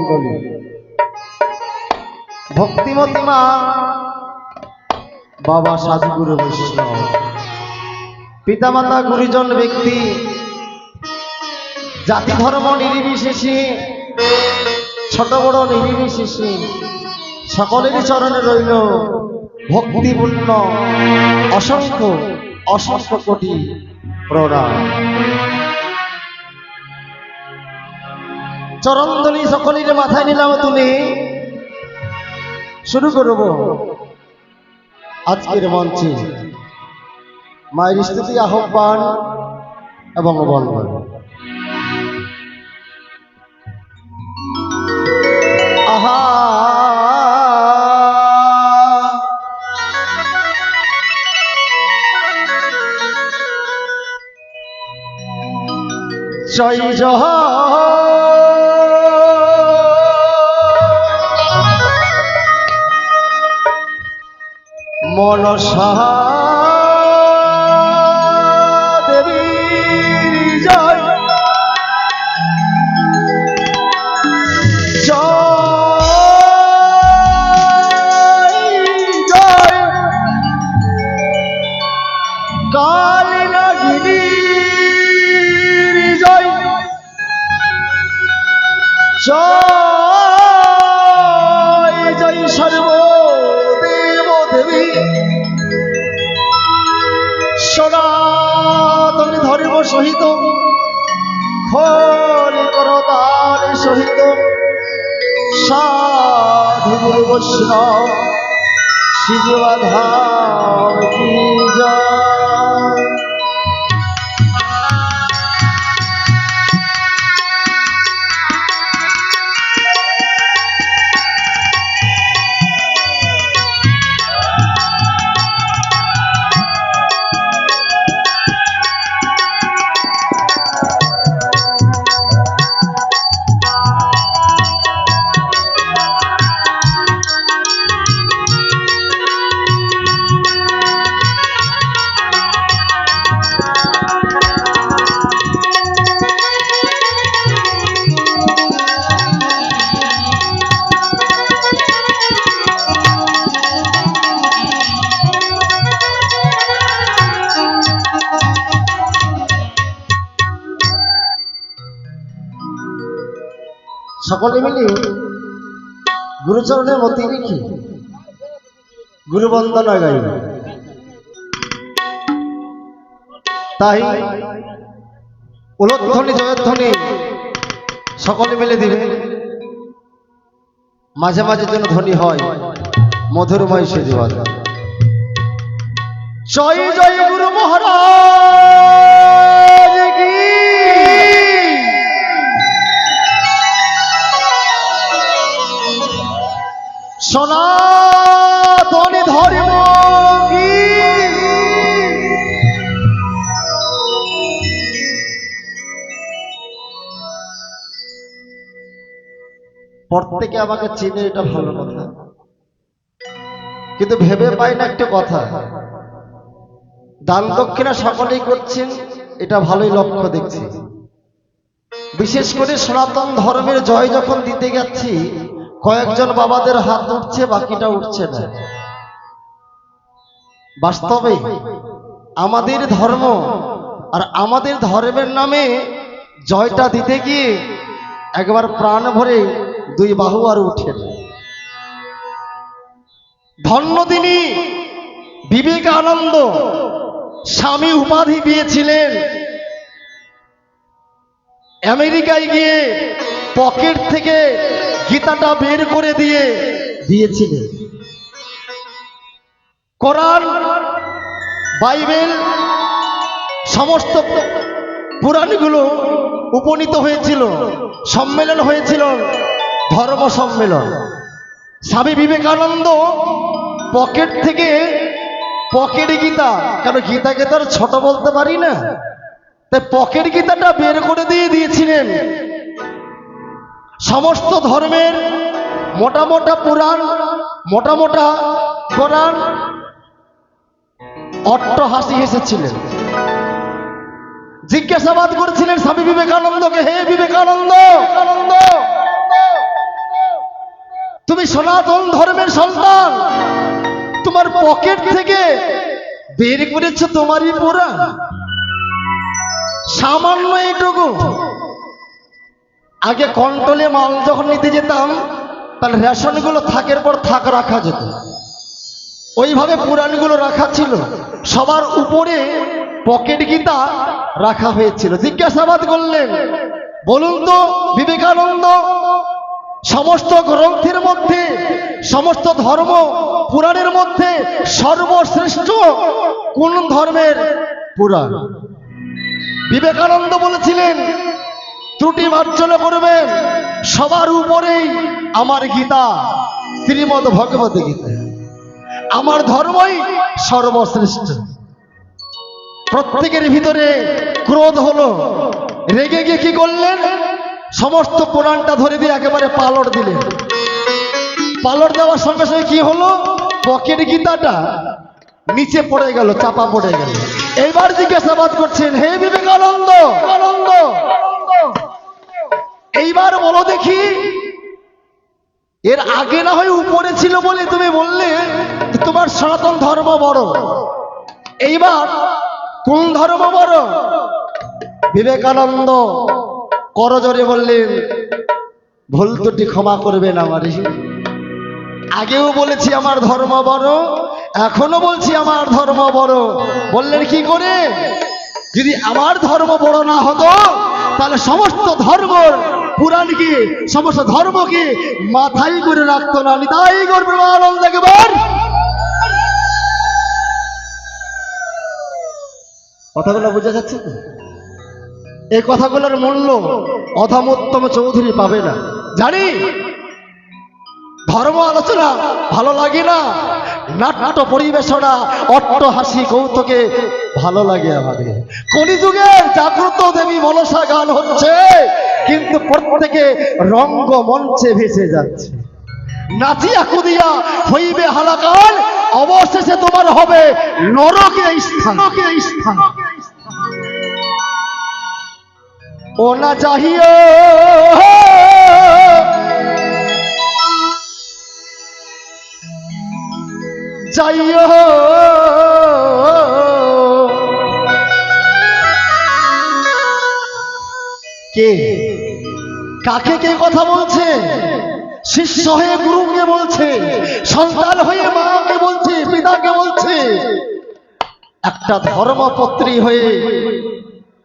মণ্ডলী, ভক্তিমতী মা, বাবা সাধুগুরু বৈষ্ণব, পিতামাতা গুরুজন ব্যক্তি, জাতি ধর্ম নির্বিশেষে, ছোট বড় নির্বিশেষে সকলেরই চরণে রইল ভক্তিপূর্ণ অসংখ্য অসংখ্য কোটি প্রণাম। চরণধ্বনি সকলের মাথায় নিলাম তুলে শুরু করব আজকের মঞ্চে মায়ের স্তুতি, আহ্বান এবং বন্দনা। আহা জয় জয় মনসা দেবীর জয়, জয় জয় কালী নাগিনীর জয়, জয় জয় সর্বদেব দেবী, সনাতন ধর্ম সহিত খরিকরতার সহিত সাধু গুরু বৈষ্ণব শিবধাম কি জয়। সকলে মিলে গুরুচরণে মতি রেখে গুরু বন্দনা গাইব। তাই উলধ্বনি জয়ধ্বনি সকলে মিলে দিবে, মাঝে মাঝে যেন ধ্বনি হয় মধুরময় সে দেওয়া। জয় জয় গুরু মহারাজ কি, সনাতন ধর্ম কি, প্রত্যেকে আমাকে চিনে, এটা ভালো কথা, কিন্তু ভেবে পাই না একটা কথা, দান দক্ষিণা সকলেই করছেন, এটা ভালোই লক্ষ্য দেখছি। বিশেষ করে সনাতন ধর্মের জয় যখন দিতে যাচ্ছি, কয়েকজন বাবাদের হাত উঠছে, বাকিটা উঠছে না। বাস্তবে আমাদের ধর্ম আর আমাদের ধর্মের নামে জয়টা দিতে গিয়ে একবার প্রাণ ভরে দুই বাহু আর উঠে না। ধন্য তিনি বিবেকানন্দ, স্বামী উপাধি পেয়েছিলেন, আমেরিকায় গিয়ে পকেট থেকে গীতাটা বের করে দিয়েছিলেন। কোরআন, বাইবেল, সমস্ত পুরাণগুলো উপনীত হয়েছিল, সম্মেলন হয়েছিল, ধর্ম সম্মেলন। স্বামী বিবেকানন্দ পকেট থেকে পকেট গীতা, কেন গীতাকে তো আর ছোট বলতে পারি না, তাই পকেট গীতাটা বের করে দিয়েছিলেন। সমস্ত ধর্মের মোটা মোটা পুরাণ, মোটা মোটা কোরআন অট্টহাসি হেসেছিলেন। জিজ্ঞাসাবাদ করেছিলেন স্বামী বিবেকানন্দকে, হে বিবেকানন্দ, তুমি সনাতন ধর্মের সন্তান, তোমার পকেট থেকে বের করেছো তোমারই পুরাণ, সামান্য এইটুকু। আগে কন্ট্রোলে মাল যখন নিতে যেতাম, তাহলে রেশনগুলো থাকের পর থাক রাখা যেত, ওইভাবে পুরাণগুলো রাখা ছিল, সবার উপরে পকেট গীতা রাখা হয়েছিল। জিজ্ঞাসাবাদ করলেন, বলুন তো বিবেকানন্দ, সমস্ত গ্রন্থের মধ্যে, সমস্ত ধর্ম পুরাণের মধ্যে সর্বশ্রেষ্ঠ কোন ধর্মের পুরাণ? বিবেকানন্দ বলেছিলেন, ত্রুটি মার্জনা করবেন, সবার উপরেই আমার গীতা, শ্রীমদ্ ভগবত গীতা, আমার ধর্মই সর্বশ্রেষ্ঠ। প্রত্যেকের ভিতরে ক্রোধ হলো, রেগে গিয়ে কি করলেন, সমস্ত পুরাণটা ধরে দিয়ে একেবারে পালট দিলেন। পালট দেওয়ার সঙ্গে সঙ্গে কি হলো, পকেট গীতাটা নিচে পড়ে গেল, চাপা পড়ে গেল। এইবার জিজ্ঞাসাবাদ করছেন, হে বিবেকানন্দ, আনন্দ, এইবার বলো দেখি, এর আগে না হয় উপরে ছিল বলে তুমি বললে তোমার সনাতন ধর্ম বড়, এইবার কোন ধর্ম বড়? বিবেকানন্দ করজোরে বললেন, ভুল ত্রুটি ক্ষমা করবেন আমারই, আগেও বলেছি আমার ধর্ম বড়, এখনো বলছি আমার ধর্ম বড়। বললেন কি করে? যদি আমার ধর্ম বড় না হতো, তাহলে সমস্ত ধর্মর পুরাণকে, সমস্ত ধর্মকে মাথায় করে রাখতো না। নিতাই গৌর প্রেমানন্দ একবার। কথাগুলো বোঝা যাচ্ছে তো? এই কথাগুলোর মূল্য অধমোত্তম চৌধুরী পাবে না। জানি ধর্ম আলোচনা ভালো লাগে না, নাট্য পরিবেশনা, অট্ট হাসি কৌতুকে ভালো লাগে আমাদের। কলিযুগের জাগ্রত দেবী মনসা গান হচ্ছে, কিন্তু প্রত্যেকে রঙ্গ মঞ্চে ভেসে যাচ্ছে। নাচিয়া কুদিয়া হইবে হালাকার, অবশেষে তোমার হবে নরকে স্থান। ও না চাহিও যাইও, কে কাকে কে কথা বলছে? শিষ্য হয়ে গুরুকে বলছে, সন্তান হয়ে মাকে বলছে, পিতাকে বলছে, একটা ধর্মপত্রী হয়ে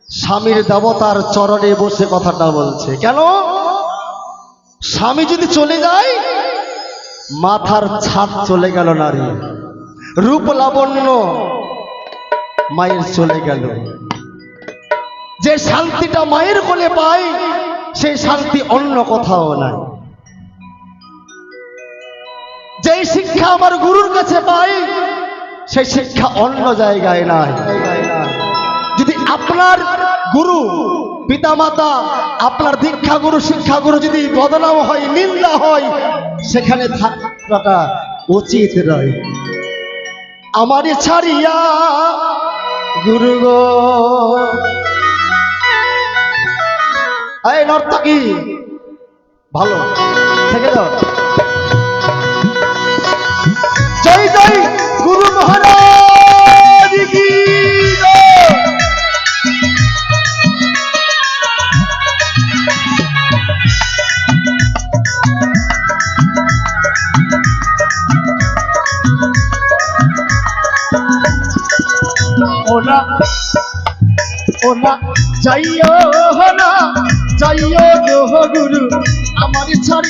স্বামীর দেবতার চরণে বসে কথাটা বলছে। কেন? স্বামী যদি চলে যায়, মাথার ছাদ চলে গেল নারী, রূপ লাবণ্য মায়ের চলে গেল। যে শান্তিটা মায়ের কোলে পাই, সেই শান্তি অন্য কোথাও নাই। যে শিক্ষা আমার গুরুর কাছে পাই, সেই শিক্ষা অন্য জায়গায় নাই। যদি আপনার গুরু, পিতামাতা, আপনার দীক্ষাগুরু, শিক্ষাগুরু যদি বদনাম হয়, নিন্দা হয়, সেখানে থাকাটা উচিত নয়। আমারই ছাড়িয়া গুরু গো, এই নর্তকী ভালো থেকে যাও। জয় জয় গুরু মহারাজ কি জয়। ওনা ওনা যাইও না, যাইও গো গুরু, আমার ছাড়